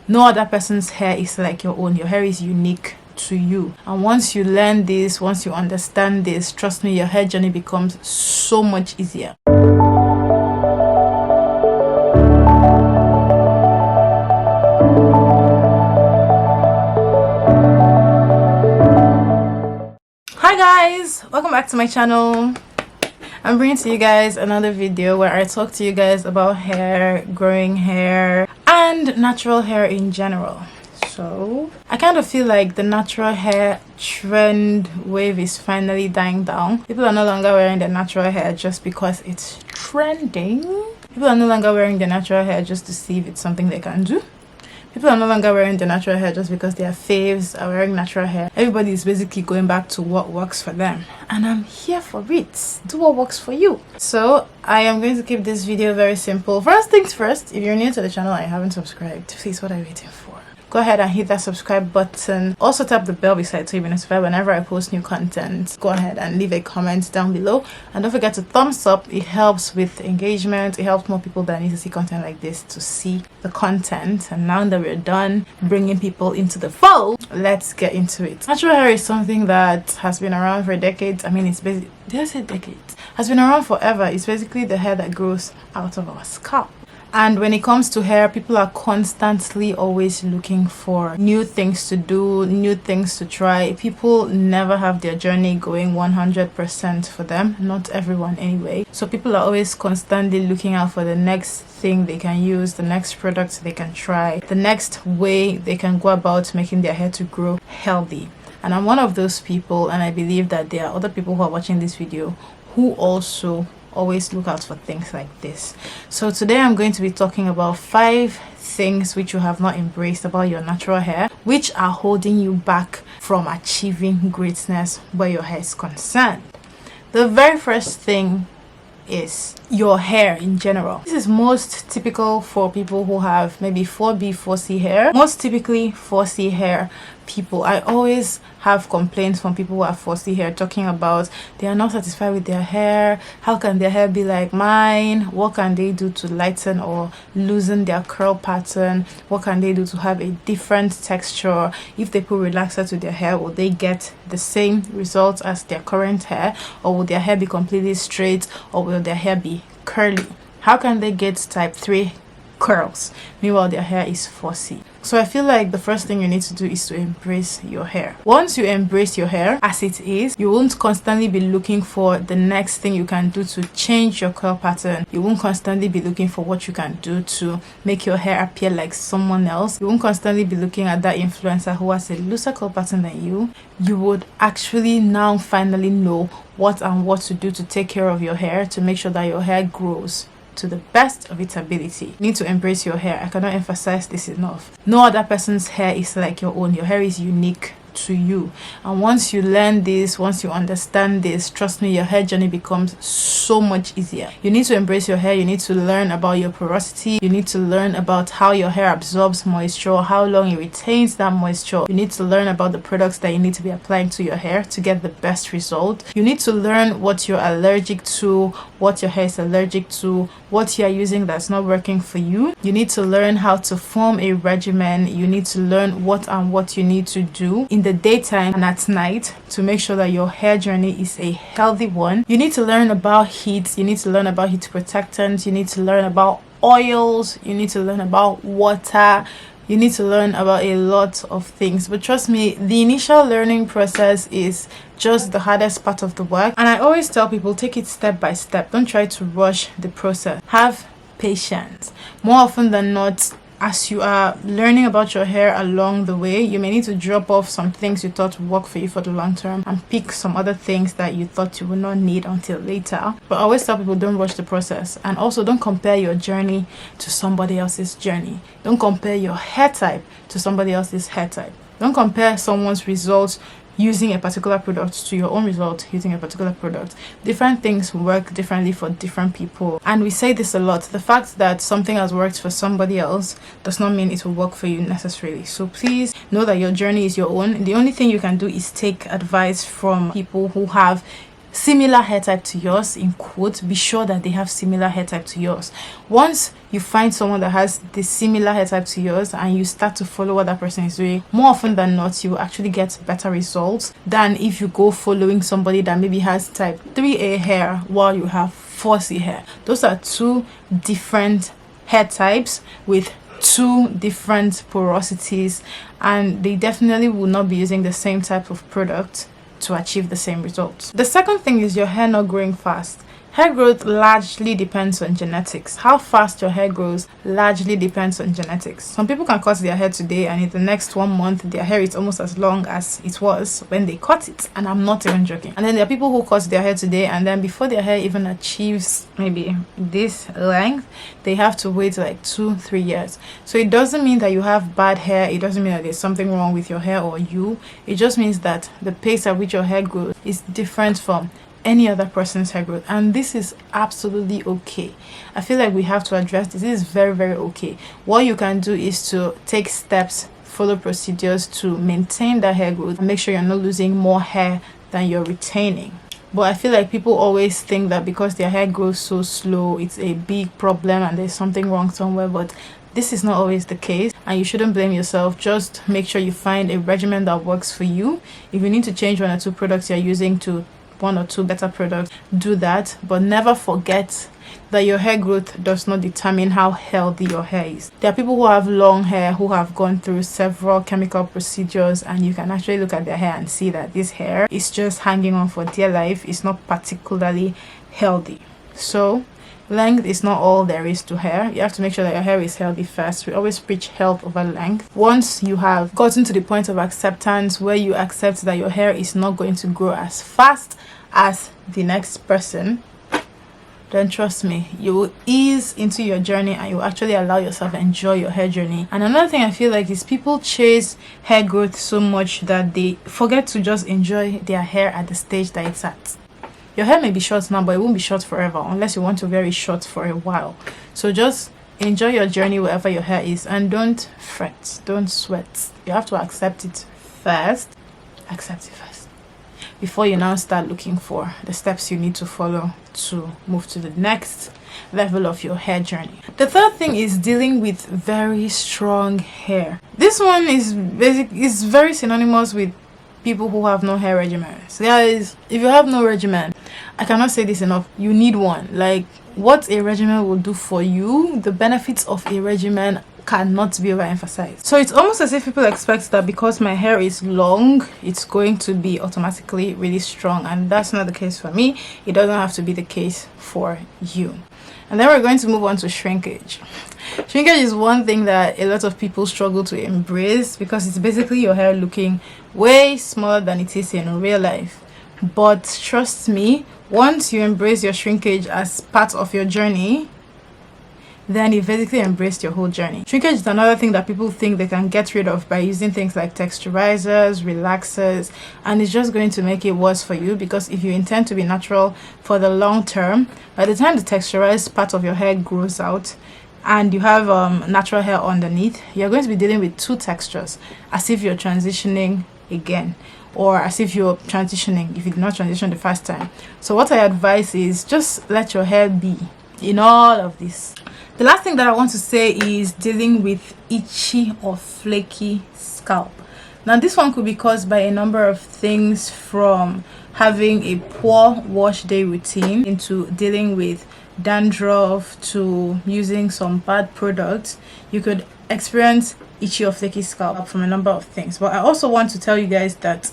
No other person's hair is like your own. Your hair is unique to you, and once you learn this, once you understand this, trust me, your hair journey becomes so much easier. Hi guys, welcome back to my channel. I'm bringing to you guys another video where I talk to you guys about hair, growing hair, and natural hair in general. So I kind of feel like the natural hair trend wave is finally dying down. People are no longer wearing their natural hair just because it's trending. People are no longer wearing their natural hair just to see if it's something they can do. People are no longer wearing their natural hair just because their faves are wearing natural hair. Everybody is basically going back to what works for them, and I'm here for it. Do what works for you. So I am going to keep this video very simple. First things first, if you're new to the channel and you haven't subscribed, please, what are you waiting for? Go ahead and hit that subscribe button. Also tap the bell beside so you'll be notified whenever I post new content. Go ahead and leave a comment down below, and don't forget to thumbs up. It helps with engagement. It helps more people that need to see content like this to see the content. And now that we're done bringing people into the fold, let's get into it. Natural hair is something that has been around for decades. I mean, it's basically, did I say decades? Has been around forever. It's basically the hair that grows out of our scalp. And when it comes to hair, people are constantly always looking for new things to do, new things to try. People never have their journey going 100% for them. Not everyone anyway. So people are always constantly looking out for the next thing they can use, the next product they can try, the next way they can go about making their hair to grow healthy. And I'm one of those people, and I believe that there are other people who are watching this video who also always look out for things like this. So today I'm going to be talking about 5 things which you have not embraced about your natural hair, which are holding you back from achieving greatness where your hair is concerned. The very first thing is your hair in general. This is most typical for people who have maybe 4B, 4C hair. Most typically 4C hair people. I always have complaints from people who have 4C hair talking about they are not satisfied with their hair. How can their hair be like mine? What can they do to lighten or loosen their curl pattern? What can they do to have a different texture? If they put relaxer to their hair, will they get the same results as their current hair, or will their hair be completely straight, or will their hair be curly? How can they get type 3 curls meanwhile their hair is 4C? So I feel like the first thing you need to do is to embrace your hair. Once you embrace your hair as it is, you won't constantly be looking for the next thing you can do to change your curl pattern. You won't constantly be looking for what you can do to make your hair appear like someone else. You won't constantly be looking at that influencer who has a looser curl pattern than you. You would actually now finally know what and what to do to take care of your hair, to make sure that your hair grows to the best of its ability. You need to embrace your hair. I cannot emphasize this enough. No other person's hair is like your own. Your hair is unique to you, and once you learn this, once you understand this, trust me, your hair journey becomes so much easier. You need to embrace your hair. You need to learn about your porosity. You need to learn about how your hair absorbs moisture, how long it retains that moisture. You need to learn about the products that you need to be applying to your hair to get the best result. You need to learn what you're allergic to, what your hair is allergic to, what you're using that's not working for you. You need to learn how to form a regimen. You need to learn what you need to do in the daytime and at night to make sure that your hair journey is a healthy one. You need to learn about heat. You need to learn about heat protectants. You need to learn about oils. You need to learn about water. You need to learn about a lot of things. But trust me, the initial learning process is just the hardest part of the work. And I always tell people, take it step by step. Don't try to rush the process. Have patience. More often than not, as you are learning about your hair along the way, you may need to drop off some things you thought would work for you for the long term and pick some other things that you thought you would not need until later. But I always tell people, don't rush the process, and also don't compare your journey to somebody else's journey. Don't compare your hair type to somebody else's hair type. Don't compare someone's results using a particular product to your own result using a particular product. Different things work differently for different people, and we say this a lot. The fact that something has worked for somebody else does not mean it will work for you necessarily. So please know that your journey is your own. The only thing you can do is take advice from people who have similar hair type to yours, in quote, be sure that they have similar hair type to yours. Once you find someone that has the similar hair type to yours and you start to follow what that person is doing, more often than not you will actually get better results than if you go following somebody that maybe has type 3A hair while you have 4C hair. Those are two different hair types with two different porosities, and they definitely will not be using the same type of product to achieve the same results. The second thing is your hair not growing fast. Hair growth largely depends on genetics. How fast your hair grows largely depends on genetics. Some people can cut their hair today and in the next 1 month their hair is almost as long as it was when they cut it, and I'm not even joking. And then there are people who cut their hair today and then before their hair even achieves maybe this length, they have to wait like 2-3 years. So it doesn't mean that you have bad hair, it doesn't mean that there's something wrong with your hair or you. It just means that the pace at which your hair grows is different from any other person's hair growth, and this is absolutely okay. I feel like we have to address this. This is very, very okay. What you can do is to take steps, follow procedures to maintain that hair growth and make sure you're not losing more hair than you're retaining. But I feel like people always think that because their hair grows so slow it's a big problem and there's something wrong somewhere, but this is not always the case, and you shouldn't blame yourself. Just make sure you find a regimen that works for you. If you need to change 1 or 2 products you're using to 1 or 2 better products, do that, but never forget that your hair growth does not determine how healthy your hair is. There are people who have long hair who have gone through several chemical procedures, and you can actually look at their hair and see that this hair is just hanging on for dear life. It's not particularly healthy. So length is not all there is to hair. You have to make sure that your hair is healthy first. We always preach health over length. Once you have gotten to the point of acceptance where you accept that your hair is not going to grow as fast as the next person, then trust me, you will ease into your journey and you will actually allow yourself to enjoy your hair journey. And another thing I feel like is people chase hair growth so much that they forget to just enjoy their hair at the stage that it's at. Your hair may be short now, but it won't be short forever unless you want to wear it short for a while. So just enjoy your journey wherever your hair is, and don't fret, don't sweat. You have to accept it first. Accept it first before you now start looking for the steps you need to follow to move to the next level of your hair journey. The third thing is dealing with very strong hair. This one is very synonymous with people who have no hair regimens. Guys, if you have no regimen, I cannot say this enough, you need one. Like, what a regimen will do for you, the benefits of a regimen cannot be overemphasized. So it's almost as if people expect that because my hair is long it's going to be automatically really strong, and that's not the case for me. It doesn't have to be the case for you. And then we're going to move on to shrinkage. Shrinkage is one thing that a lot of people struggle to embrace because it's basically your hair looking way smaller than it is in real life. But trust me, once you embrace your shrinkage as part of your journey, then you basically embraced your whole journey. Shrinkage is another thing that people think they can get rid of by using things like texturizers, relaxers, and it's just going to make it worse for you, because if you intend to be natural for the long term, by the time the texturized part of your hair grows out and you have natural hair underneath, you're going to be dealing with 2 textures, as if you're transitioning again, or as if you're transitioning if you did not transition the first time. So what I advise is just let your hair be in all of this. The last thing that I want to say is dealing with itchy or flaky scalp. Now this one could be caused by a number of things, from having a poor wash day routine into dealing with dandruff to using some bad products. You could experience itchy or flaky scalp from a number of things, but I also want to tell you guys that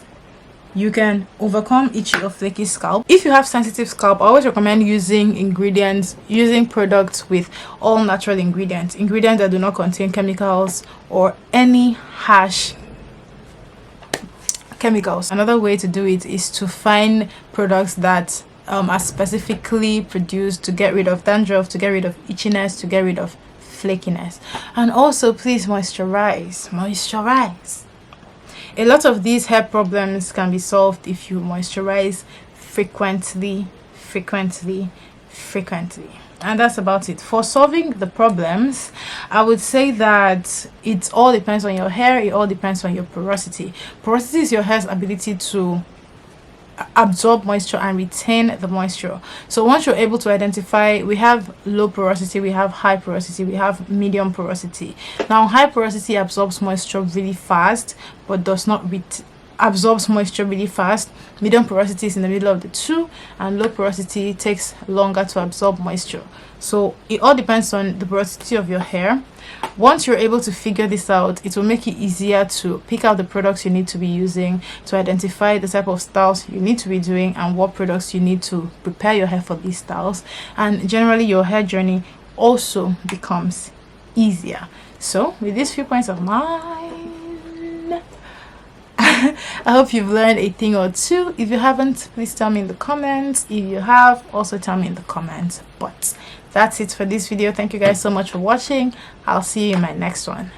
you can overcome itchy or flaky scalp. If you have sensitive scalp, I always recommend using products with all natural ingredients that do not contain chemicals or any harsh chemicals. Another way to do it is to find products that are specifically produced to get rid of dandruff, to get rid of itchiness, to get rid of flakiness. And also, please moisturize. A lot of these hair problems can be solved if you moisturize frequently. And that's about it. For solving the problems, I would say that it all depends on your hair. It all depends on your porosity. Porosity is your hair's ability to absorb moisture and retain the moisture. So once you're able to identify, we have low porosity, we have high porosity, we have medium porosity. Now high porosity absorbs moisture really fast but does not absorbs moisture really fast. Medium porosity is in the middle of the two, and low porosity takes longer to absorb moisture. So it all depends on the porosity of your hair. Once you're able to figure this out, it will make it easier to pick out the products you need to be using, to identify the type of styles you need to be doing, and what products you need to prepare your hair for these styles. And generally your hair journey also becomes easier. So with these few points of mine, I hope you've learned a thing or two. If you haven't, please tell me in the comments. If you have, also tell me in the comments. But that's it for this video. Thank you guys so much for watching. I'll see you in my next one.